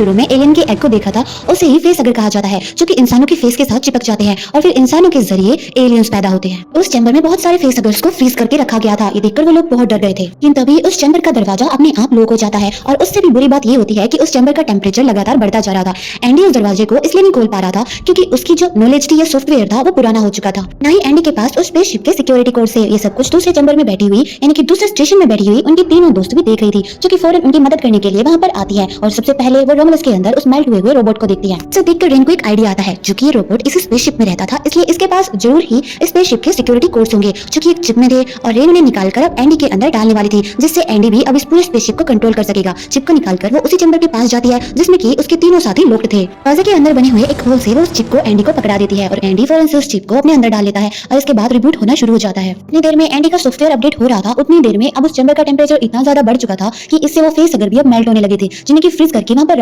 शुरू में एलियन के एग को देखा था उसे ही फेस अगर कहा जाता है, जो कि इंसानों के फेस के साथ चिपक जाते हैं और फिर इंसानों के जरिए एलियंस पैदा होते हैं। उस चैम्बर में बहुत सारे फेस अगर्स को फ्रीज करके रखा गया था। ये देखकर वो लोग बहुत डर गए थे। लेकिन तभी उस चैम्बर का दरवाजा अपने आप लोक हो जाता है और उससे भी बुरी बात ये होती है कि उस चैम्बर का टेम्परेचर लगातार बढ़ता जा रहा था। एंडी उस दरवाजे को इसलिए नहीं खोल पा रहा था क्योंकि उसकी जो नॉलेज थी या सॉफ्टवेयर था वो पुराना हो चुका था। ना ही एंडी के पास उस स्पेसशिप के सिक्योरिटी कोड से। ये सब कुछ दूसरे चैम्बर में बैठी हुई यानी कि दूसरे स्टेशन में बैठी हुई उनकी तीनों दोस्त भी देख रही थी, जो कि फौरन उनकी मदद करने के लिए वहां पर आती है और सबसे पहले वो रोमुलस के अंदर उस मेल्ट हुए रोबोट को देखती है। इसे देखकर रेन को एक आइडिया आता है, जो कि ये रोबोट इस स्पेसशिप में रहता था, इसलिए इसके पास जरूर ही स्पेसशिप के सिक्योरिटी कोड्स होंगे, जो कि एक चिप में थे और रेन उन्हें निकालकर अब एंडी के अंदर डालने वाली थी, जिससे एंडी भी अब इस पूरे स्पेसशिप को कंट्रोल कर सकेगा। चिप को निकालकर वो उसी चैम्बर के पास जाती है जिसमें कि उसके तीनों साथी लॉक्ड थे। दरवाजे के अंदर बने हुए एक होल से वो उस चिप को एंडी को पकड़ा देती है और एंडी फौरन से उस चिप को अपने अंदर डाल लेता है और इसके बाद रिबूट होना शुरू हो जाता है। उतनी देर में एंडी का सॉफ्टवेयर अपडेट हो रहा था, उतनी देर में अब उस चैम्बर का टेम्परेचर इतना ज्यादा बढ़ चुका था कि इससे वो फेस अगर भी अब मेल्ट होने लगे थे, जिन्हें की फ्रीज करके वहां पर